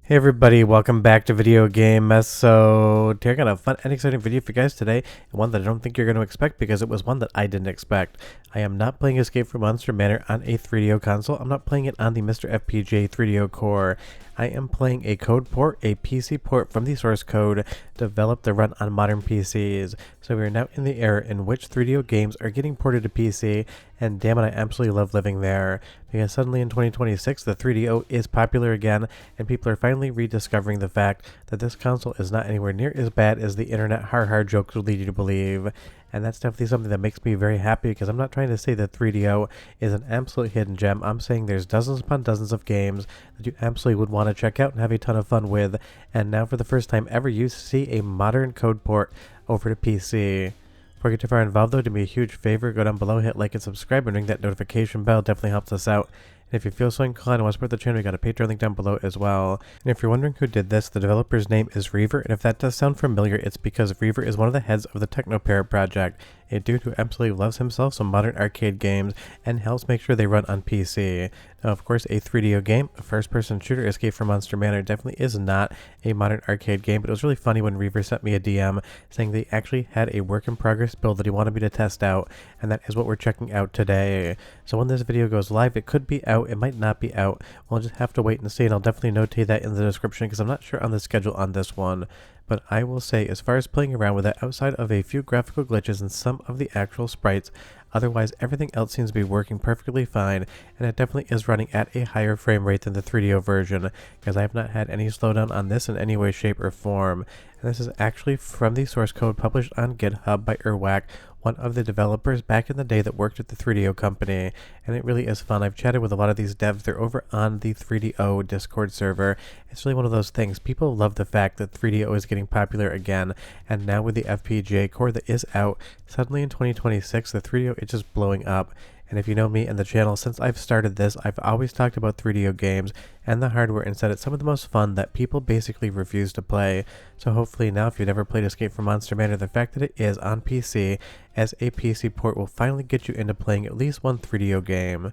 Hey everybody, welcome back to Video Game Mess. So today I got a fun and exciting video for you guys today, and one that I don't think you're going to expect because it was one that I didn't expect. I am not playing Escape From Monster Manor on a 3DO console. I'm not playing it on the MiSTer FPGA 3DO core. I am playing a code port, a PC port from the source code developed to run on modern PCs. So we are now in the era in which 3DO games are getting ported to PC, and damn it, I absolutely love living there. Because suddenly in 2026, the 3DO is popular again, and people are finally rediscovering the fact that this console is not anywhere near as bad as the internet hard jokes would lead you to believe. And that's definitely something that makes me very happy, because I'm not trying to say that 3DO is an absolute hidden gem. I'm saying there's dozens upon dozens of games that you absolutely would want to check out and have a ton of fun with. And now for the first time ever, you see a modern code port over to PC. Before we get too far involved though, do me a huge favor, go down below, hit like and subscribe, and ring that notification bell. Definitely helps us out. And if you feel so inclined and want to support the channel, we got a Patreon link down below as well. And if you're wondering who did this, the developer's name is Revo, and if that does sound familiar, it's because Revo is one of the heads of the TechnoParrot project, a dude who absolutely loves himself some modern arcade games and helps make sure they run on PC. Now, of course, a 3DO game, a first-person shooter, Escape from Monster Manor, definitely is not a modern arcade game, but it was really funny when Revo sent me a DM saying they actually had a work-in-progress build that he wanted me to test out, and that is what we're checking out today. So when this video goes live, it could be out, it might not be out. We'll just have to wait and see, and I'll definitely notate that in the description because I'm not sure on the schedule on this one. But I will say, as far as playing around with it, outside of a few graphical glitches and some of the actual sprites, otherwise everything else seems to be working perfectly fine, and it definitely is running at a higher frame rate than the 3DO version, because I have not had any slowdown on this in any way, shape, or form. And this is actually from the source code published on GitHub by Erwack, one of the developers back in the day that worked at the 3DO company, and it really is fun. I've chatted with a lot of these devs. They're over on the 3DO Discord server. It's really one of those things. People love the fact that 3DO is getting popular again, and now with the FPGA core that is out, suddenly in 2026, the 3DO is just blowing up. And if you know me and the channel, since I've started this, I've always talked about 3DO games and the hardware and said it's some of the most fun that people basically refuse to play. So hopefully now, if you've never played Escape from Monster Manor, the fact that it is on PC as a PC port will finally get you into playing at least one 3DO game.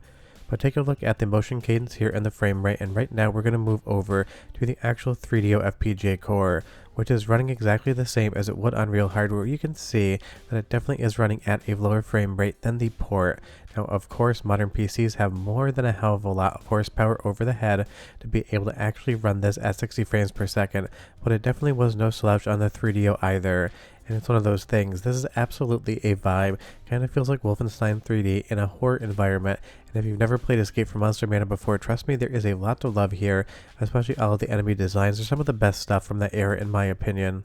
But take a look at the motion cadence here and the frame rate, and right now we're going to move over to the actual 3DO FPGA core, which is running exactly the same as it would on real hardware. You can see that it definitely is running at a lower frame rate than the port. Now, of course, modern PCs have more than a hell of a lot of horsepower over the head to be able to actually run this at 60 frames per second, but it definitely was no slouch on the 3DO either. And it's one of those things. This is absolutely a vibe. Kind of feels like Wolfenstein 3D in a horror environment. And if you've never played Escape from Monster Manor before, trust me, there is a lot to love here, especially all of the enemy designs. They're some of the best stuff from that era, in my opinion.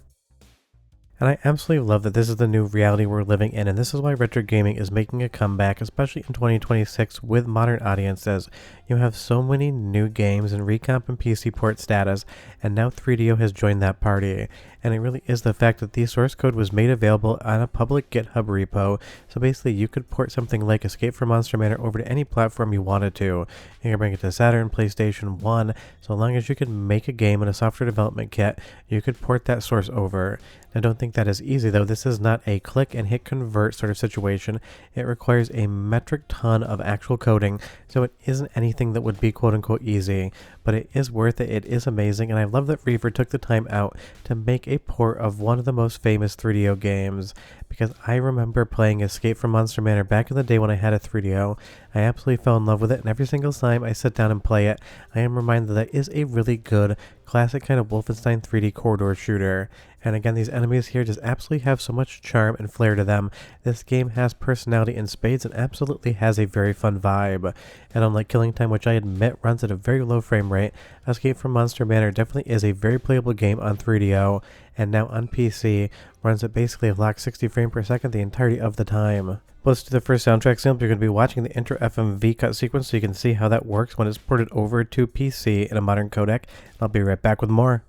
And I absolutely love that this is the new reality we're living in, and this is why retro gaming is making a comeback, especially in 2026 with modern audiences. You have so many new games in recomp and PC port status, and now 3DO has joined that party. And it really is the fact that the source code was made available on a public GitHub repo, so basically you could port something like Escape from Monster Manor over to any platform you wanted to. You can bring it to Saturn, PlayStation 1, so long as you can make a game in a software development kit, you could port that source over. I don't think that is easy though. This is not a click and hit convert sort of situation. It requires a metric ton of actual coding, so it isn't anything that would be quote unquote easy, but it is worth it. It is amazing, and I love that Revo took the time out to make a port of one of the most famous 3DO games, because I remember playing Escape from Monster Manor back in the day when I had a 3DO. I absolutely fell in love with it, and every single time I sit down and play it, I am reminded that it is a really good, classic kind of Wolfenstein 3D corridor shooter. And again, these enemies here just absolutely have so much charm and flair to them. This game has personality in spades and absolutely has a very fun vibe. And unlike Killing Time, which I admit runs at a very low frame rate, Escape from Monster Manor definitely is a very playable game on 3DO, and now on PC runs at basically a locked 60 frames per second the entirety of the time. Let's do the first soundtrack sample. You're going to be watching the intro FMV cut sequence so you can see how that works when it's ported over to PC in a modern codec. I'll be right back with more.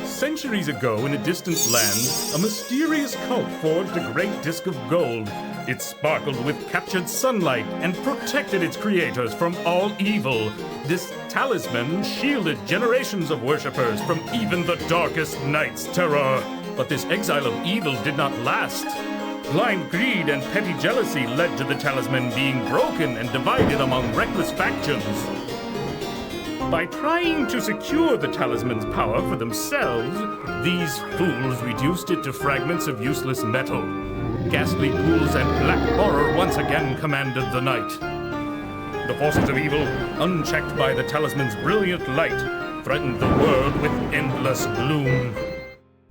Centuries ago, in a distant land, a mysterious cult forged a great disk of gold. It sparkled with captured sunlight and protected its creators from all evil. This talisman shielded generations of worshippers from even the darkest night's terror. But this exile of evil did not last. Blind greed and petty jealousy led to the talisman being broken and divided among reckless factions. By trying to secure the talisman's power for themselves, these fools reduced it to fragments of useless metal. Ghastly ghouls and black horror once again commanded the night. The forces of evil, unchecked by the talisman's brilliant light, threatened the world with endless gloom.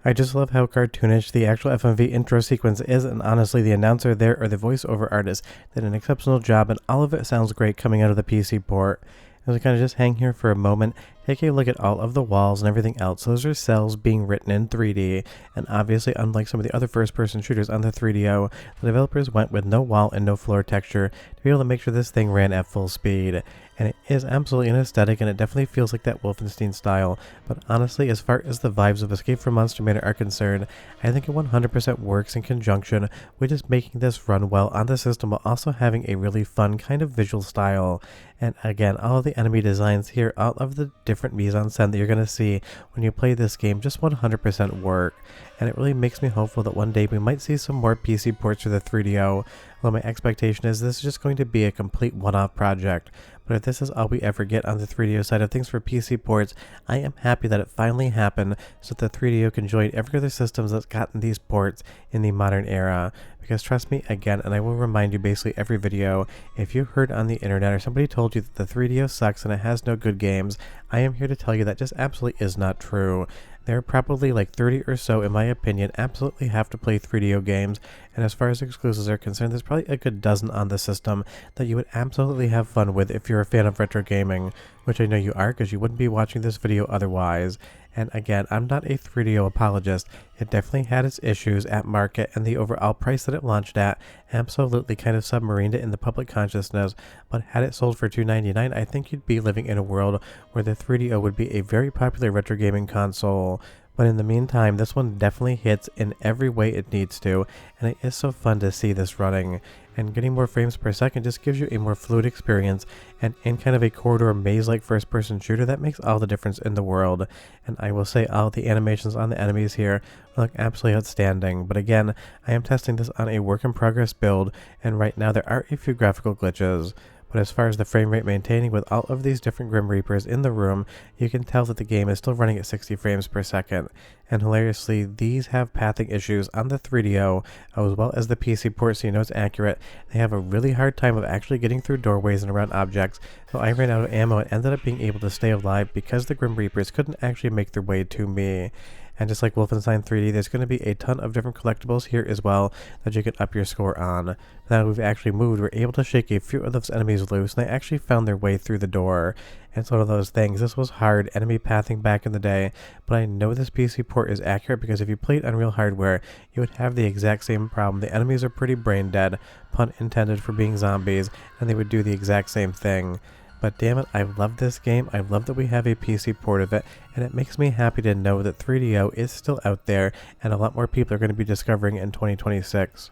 I just love how cartoonish the actual FMV intro sequence is, and honestly the announcer there or the voiceover artist did an exceptional job, and all of it sounds great coming out of the PC port. As we kind of just hang here for a moment, take a look at all of the walls and everything else. Those are cells being written in 3D, and obviously unlike some of the other first-person shooters on the 3DO, the developers went with no wall and no floor texture to be able to make sure this thing ran at full speed. And it is absolutely an aesthetic, and it definitely feels like that Wolfenstein style, but honestly, as far as the vibes of Escape from Monster Manor are concerned, I think it 100% works in conjunction with just making this run well on the system while also having a really fun kind of visual style. And again, all of the enemy designs here, all of the different mise-en-scène that you're going to see when you play this game just 100% work. And it really makes me hopeful that one day we might see some more PC ports for the 3DO, although my expectation is this is just going to be a complete one-off project. But if this is all we ever get on the 3DO side of things for PC ports, I am happy that it finally happened so that the 3DO can join every other systems that's gotten these ports in the modern era. Because trust me, again, and I will remind you basically every video, if you heard on the internet or somebody told you that the 3DO sucks and it has no good games, I am here to tell you that just absolutely is not true. There are probably like 30 or so, in my opinion, absolutely have to play 3DO games, and as far as exclusives are concerned, there's probably a good dozen on the system that you would absolutely have fun with if you're a fan of retro gaming, which I know you are because you wouldn't be watching this video otherwise. And again, I'm not a 3DO apologist. It definitely had its issues at market, and the overall price that it launched at absolutely kind of submarined it in the public consciousness, but had it sold for $299, I think you'd be living in a world where the 3DO would be a very popular retro gaming console. But in the meantime, this one definitely hits in every way it needs to, and it is so fun to see this running. And getting more frames per second just gives you a more fluid experience, and in kind of a corridor maze-like first-person shooter, that makes all the difference in the world. And I will say all the animations on the enemies here look absolutely outstanding. But again, I am testing this on a work-in-progress build, and right now there are a few graphical glitches. But as far as the frame rate maintaining with all of these different Grim Reapers in the room, you can tell that the game is still running at 60 frames per second. And hilariously, these have pathing issues on the 3DO, as well as the PC port, so you know it's accurate. They have a really hard time of actually getting through doorways and around objects, so I ran out of ammo and ended up being able to stay alive because the Grim Reapers couldn't actually make their way to me. And just like Wolfenstein 3D, there's going to be a ton of different collectibles here as well that you can up your score on. Now that we've actually moved, we're able to shake a few of those enemies loose, and they actually found their way through the door. And it's one of those things. This was hard enemy pathing back in the day, but I know this PC port is accurate because if you played on real hardware, you would have the exact same problem. The enemies are pretty brain dead, pun intended for being zombies, and they would do the exact same thing. But damn it, I love this game. I love that we have a PC port of it, and it makes me happy to know that 3DO is still out there, and a lot more people are going to be discovering it in 2026.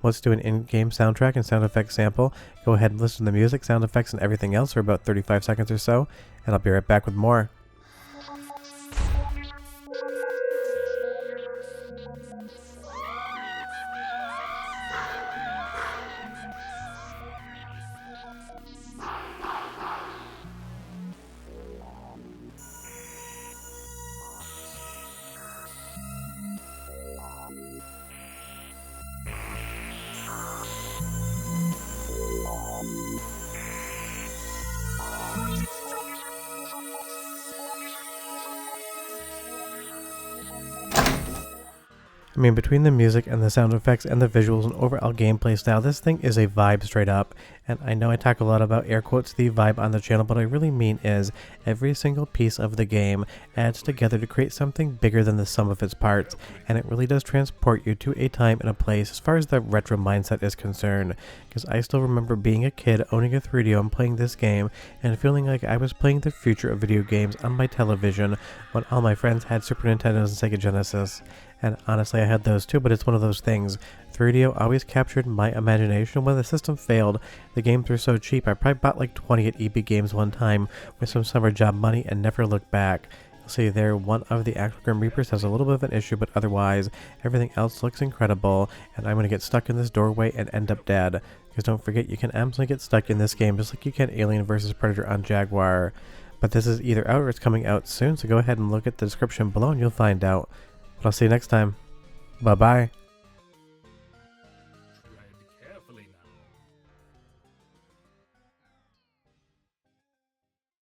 Let's do an in-game soundtrack and sound effects sample. Go ahead and listen to the music, sound effects, and everything else for about 35 seconds or so, and I'll be right back with more. I mean, between the music and the sound effects and the visuals and overall gameplay style, this thing is a vibe straight up. And I know I talk a lot about air quotes the vibe on the channel, but what I really mean is every single piece of the game adds together to create something bigger than the sum of its parts. And it really does transport you to a time and a place as far as the retro mindset is concerned. Because I still remember being a kid, owning a 3DO and playing this game, and feeling like I was playing the future of video games on my television when all my friends had Super Nintendos and Sega Genesis. And honestly, I had those too, but it's one of those things. 3DO always captured my imagination. When the system failed, the games were so cheap, I probably bought like 20 at EB Games one time with some summer job money and never looked back. You'll see there, one of the actual Grim Reapers has a little bit of an issue, but otherwise, everything else looks incredible, and I'm going to get stuck in this doorway and end up dead. Because don't forget, you can absolutely get stuck in this game just like you can Alien vs Predator on Jaguar. But this is either out or it's coming out soon, so go ahead and look at the description below and you'll find out. But I'll see you next time. Bye-bye.